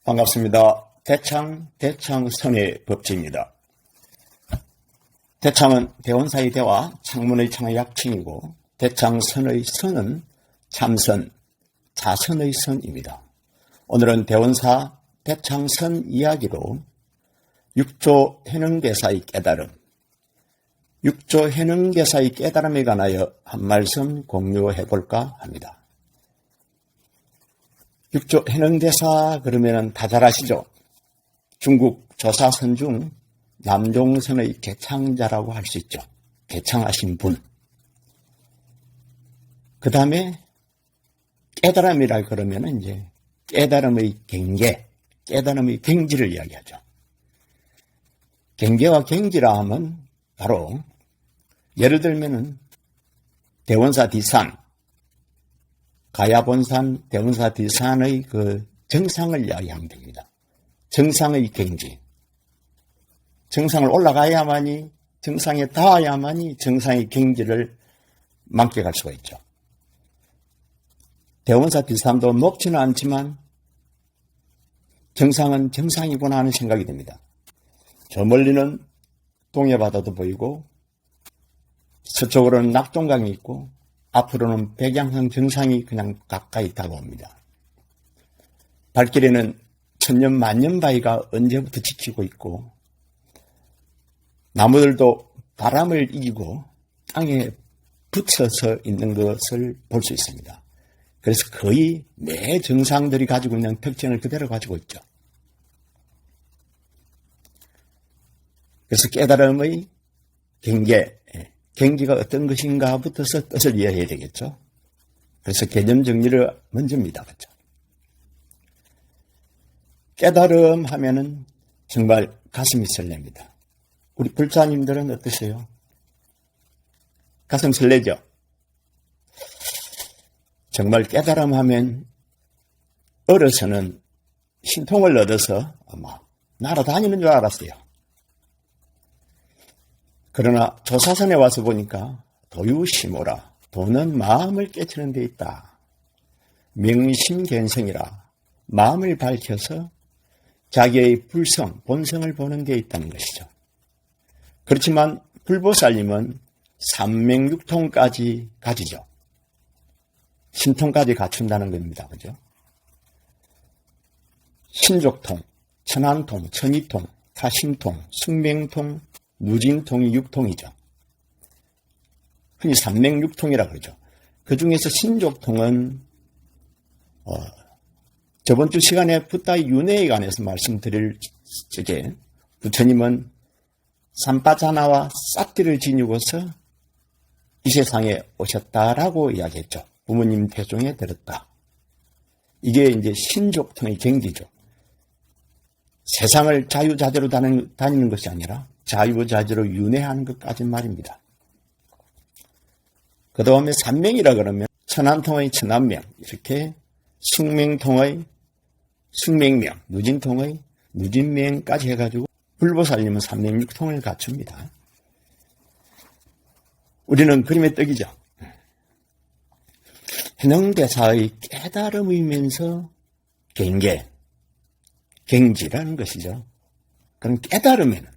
반갑습니다. 대창선의 법지입니다. 대창은 대원사의 대와 창문의 창의 약칭이고 대창선의 선은 참선, 자선의 선입니다. 오늘은 대원사 대창선 이야기로 육조 해능대사의 깨달음, 육조 해능대사의 깨달음에 관하여 한 말씀 공유해볼까 합니다. 육조 해능대사 그러면은 다 잘 아시죠? 중국 조사선 중 남종선의 개창자라고 할 수 있죠. 개창하신 분. 그 다음에 깨달음이라 그러면은 이제 깨달음의 경계, 깨달음의 경지를 이야기하죠. 경계와 경지라 하면 바로 예를 들면은 대원사 뒷산, 가야본산, 대원사 뒷산의 그 정상을 이야기하면 됩니다. 정상의 경지. 정상을 올라가야만이, 정상에 닿아야만이 정상의 경지를 만끽할 수가 있죠. 대원사 뒷산도 높지는 않지만 정상은 정상이구나 하는 생각이 듭니다. 저 멀리는 동해바다도 보이고 서쪽으로는 낙동강이 있고 앞으로는 백양산 정상이 그냥 가까이 다가옵니다. 발길에는 천년 만년 바위가 언제부터 지키고 있고 나무들도 바람을 이기고 땅에 붙여서 있는 것을 볼 수 있습니다. 그래서 거의 매 정상들이 가지고 있는 특징을 그대로 가지고 있죠. 그래서 깨달음의 경계, 경지가 어떤 것인가부터서 뜻을 이해해야 되겠죠. 그래서 개념 정리를 먼저입니다. 그렇죠? 깨달음 하면은 정말 가슴이 설렙니다. 우리 불자님들은 어떠세요? 가슴 설레죠? 정말 깨달음 하면 어려서는 신통을 얻어서 아마 날아다니는 줄 알았어요. 그러나 조사선에 와서 보니까 도유시모라, 도는 마음을 깨치는 데 있다. 명심견성이라, 마음을 밝혀서 자기의 불성, 본성을 보는 데 있다는 것이죠. 그렇지만 불보살님은 삼명육통까지 가지죠. 신통까지 갖춘다는 겁니다. 그죠? 신족통, 천안통, 천이통, 타심통, 숙명통, 누진통이 육통이죠. 흔히 삼명육통이라고 그러죠. 그 중에서 신족통은 저번 주 시간에 붓다의 윤회에 관해서 말씀드릴 적에 부처님은 삼바자나와 싹디를 지니고서 이 세상에 오셨다라고 이야기했죠. 부모님 태중에 들었다. 이게 이제 신족통의 경지죠. 세상을 자유자재로 다니는 것이 아니라 자유자재로 윤회하는 것까진 말입니다. 그 다음에 삼명이라 그러면 천안통의 천안명, 이렇게 숙명통의 숙명명, 누진통의 누진명까지 해가지고 불보살님은 삼명육통을 갖춥니다. 우리는 그림의 떡이죠. 해능대사의 깨달음이면서 경계, 경지라는 것이죠. 그럼 깨달으면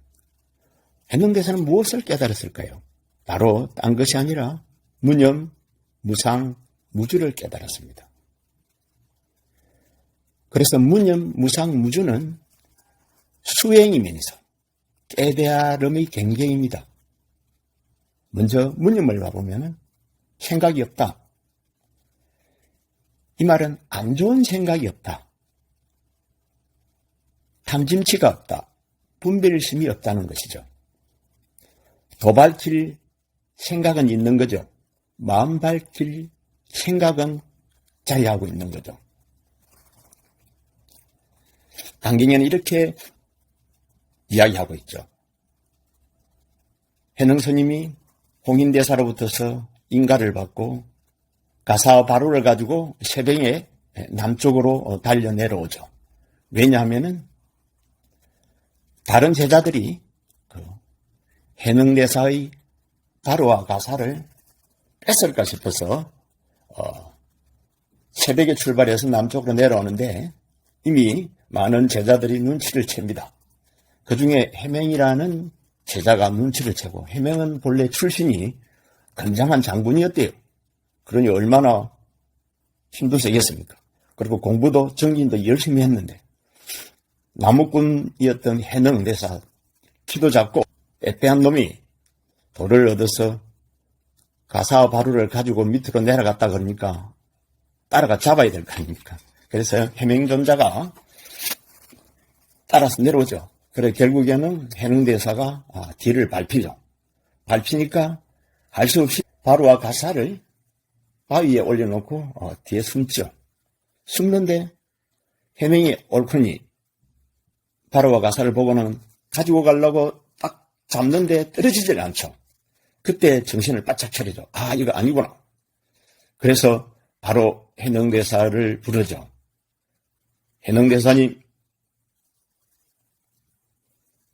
해능대사는 무엇을 깨달았을까요? 바로 딴 것이 아니라 무념, 무상, 무주를 깨달았습니다. 그래서 무념, 무상, 무주는 수행이면서 깨달음의 경계입니다. 먼저 무념을 봐보면 생각이 없다. 이 말은 안 좋은 생각이 없다. 탐짐치가 없다. 분별심이 없다는 것이죠. 도발킬 생각은 있는 거죠. 마음 밝힐 생각은 자리하고 있는 거죠. 강경에는 이렇게 이야기하고 있죠. 해능스님이 홍인대사로부터서 인가를 받고 가사와 바로를 가지고 새벽에 남쪽으로 달려 내려오죠. 왜냐하면은 다른 제자들이 그 해능대사의 바로와 가사를 뺏을까 싶어서 새벽에 출발해서 남쪽으로 내려오는데 이미 많은 제자들이 눈치를 챕니다. 그 중에 해맹이라는 제자가 눈치를 채고, 해맹은 본래 출신이 건장한 장군이었대요. 그러니 얼마나 힘도 세겠습니까? 그리고 공부도 정진도 열심히 했는데, 나무꾼이었던 해능대사, 키도 작고 빼빼한 놈이 돌을 얻어서 가사와 바루를 가지고 밑으로 내려갔다 그러니까 따라가 잡아야 될 거 아닙니까? 그래서 해맹존자가 따라서 내려오죠. 그래 결국에는 해능대사가 뒤를 밟히죠. 밟히니까 할 수 없이 바루와 가사를 바위에 올려놓고 뒤에 숨죠. 숨는데 해맹이 옳거니 바루와 가사를 보고는 가지고 가려고 딱 잡는데 떨어지질 않죠. 그때 정신을 바짝 차리죠. 이거 아니구나. 그래서 바로 해능대사를 부르죠. 해능대사님,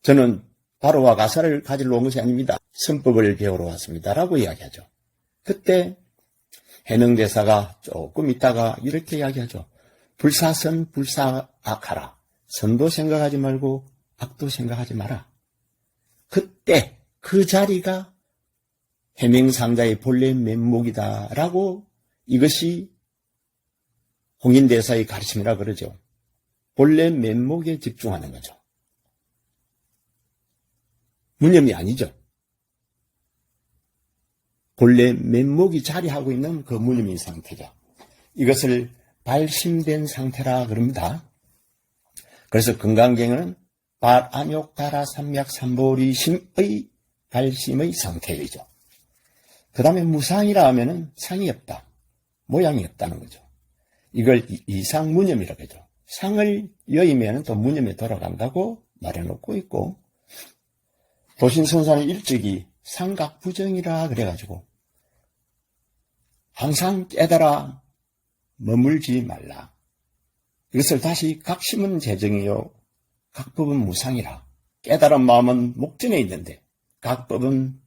저는 바루와 가사를 가지러 온 것이 아닙니다. 선법을 배우러 왔습니다. 라고 이야기하죠. 그때 해능대사가 조금 있다가 이렇게 이야기하죠. 불사선 불사악하라. 선도 생각하지 말고 악도 생각하지 마라. 그때 그 자리가 해명상자의 본래 면목이다라고, 이것이 홍인대사의 가르침이라 그러죠. 본래 면목에 집중하는 거죠. 무념이 아니죠. 본래 면목이 자리하고 있는 그 무념인 상태죠. 이것을 발심된 상태라 그럽니다. 그래서 금강경은 발안욕 다라삼약 삼보리심의 발심의 상태이죠. 그 다음에 무상이라 하면은 상이 없다, 모양이 없다는 거죠. 이걸 이상무념이라고 하죠. 상을 여의면 또 무념에 돌아간다고 말해놓고 있고, 도신선사는 일찍이 상각부정이라 그래가지고 항상 깨달아 머물지 말라. 이것을 다시 각심은 재정이요 각법은 무상이라. 깨달은 마음은 목전에 있는데 각법은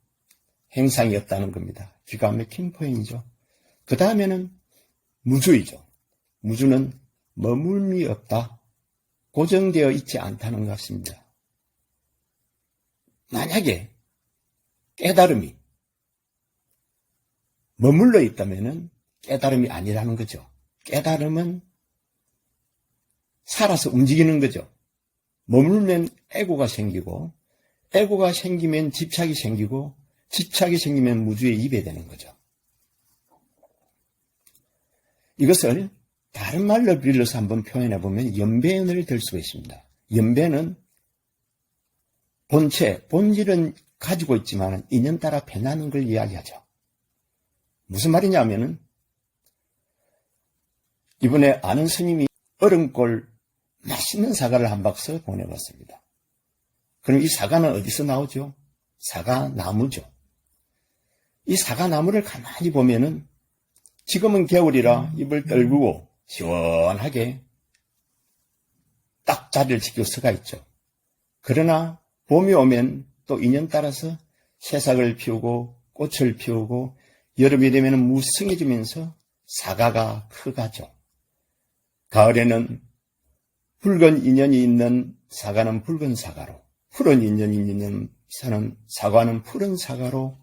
행상이 없다는 겁니다. 기가 막힌 포인트죠. 그 다음에는 무주이죠. 무주는 머물미 없다, 고정되어 있지 않다는 것입니다. 만약에 깨달음이 머물러 있다면 깨달음이 아니라는 거죠. 깨달음은 살아서 움직이는 거죠. 머물면 에고가 생기고, 에고가 생기면 집착이 생기고, 집착이 생기면 무주에 입에 되는 거죠. 이것을 다른 말로 빌려서 한번 표현해 보면 연배연을 들 수가 있습니다. 연배는 본체, 본질은 가지고 있지만 인연 따라 변하는 걸 이야기하죠. 무슨 말이냐면은, 이번에 아는 스님이 얼음골 맛있는 사과를 한 박스 보내봤습니다. 그럼 이 사과는 어디서 나오죠? 사과나무죠. 이 사과나무를 가만히 보면은 지금은 겨울이라 입을 떨구고 시원하게 딱 자리를 지키고 서가 있죠. 그러나 봄이 오면 또 인연 따라서 새싹을 피우고 꽃을 피우고, 여름이 되면 무성해지면서 사과가 커가죠. 가을에는 붉은 인연이 있는 사과는 붉은 사과로, 푸른 인연이 있는 사과는 푸른 사과로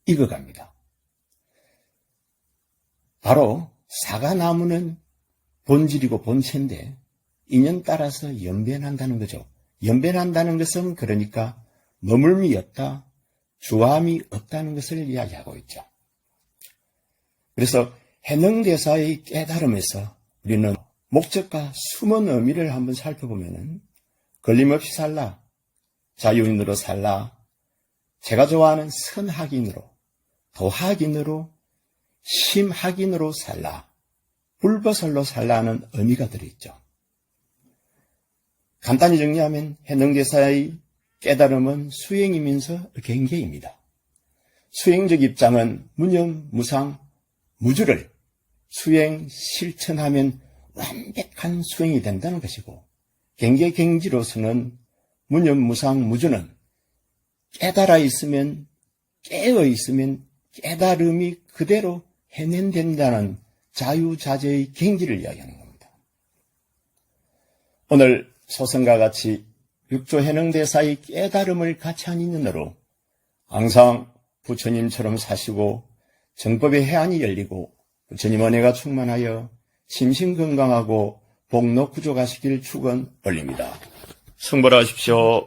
익어갑니다. 바로 사과나무는 본질이고 본체인데 인연 따라서 연변한다는 거죠. 연변한다는 것은 그러니까 머물미 없다, 주함이 없다는 것을 이야기하고 있죠. 그래서 해능대사의 깨달음에서 우리는 목적과 숨은 의미를 한번 살펴보면은, 걸림없이 살라, 자유인으로 살라, 제가 좋아하는 선학인으로, 도학인으로, 심학인으로 살라, 불버설로 살라는 의미가 들어있죠. 간단히 정리하면 해능대사의 깨달음은 수행이면서 경계입니다. 수행적 입장은 무념, 무상, 무주를 수행, 실천하면 완벽한 수행이 된다는 것이고, 경계 경지로서는 무념, 무상, 무주는 깨달아 있으면, 깨어 있으면 깨달음이 그대로 해낸된다는 자유자재의 경지를 이야기하는 겁니다. 오늘 소선과 같이 육조 해능대사의 깨달음을 같이 한 인연으로 항상 부처님처럼 사시고 정법의 해안이 열리고 부처님 은혜가 충만하여 심신건강하고 복록구족하시길 축원 올립니다. 승벌하십시오.